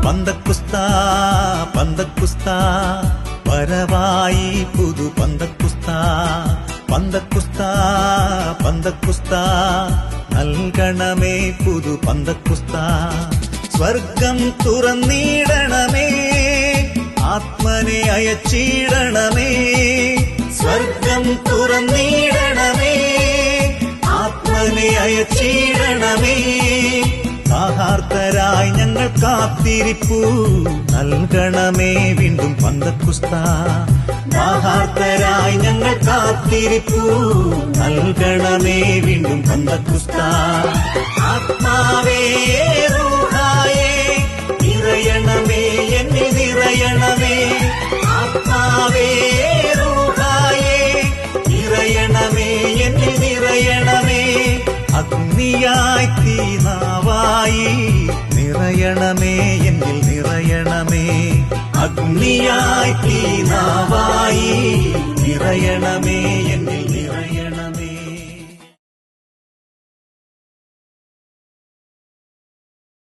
പന്തക്കുസ്താ പന്തക്കുസ്താ വരവായി പുതു പന്തക്കുസ്താ പന്തക്കുസ്താ പന്തക്കുസ്താ നൽകണമേ പുതു പന്തക്കുസ്താ സ്വർഗം തുറന്നിടണമേ ആത്മനെ അയച്ചിടണമേ സ്വർഗം തുറന്നിടണമേ ആത്മനെ അയച്ചിടണമേ ദാഹാർത്തരായി ഞങ്ങൾ കാത്തിരിപ്പു നൽകണമേ വീണ്ടും പന്തക്കുസ്താ ദാഹാർത്തരായി ഞങ്ങൾ കാത്തിരിപ്പു നൽകണമേ വീണ്ടും പന്തക്കുസ്താ ആത്മാവേ റൂഹായേ നിറയണമേ എന്നിൽ നിറയണമേ ആത്മാവേ റൂഹായേ നിറയണമേ എന്നിൽ നിറയണമേ അഗ്നിയായി തീനാവായി നിറയണമേ എന്നിൽ നിറയണമേ അഗ്നിയായി തീനാവായി നിറയണമേ എന്നിൽ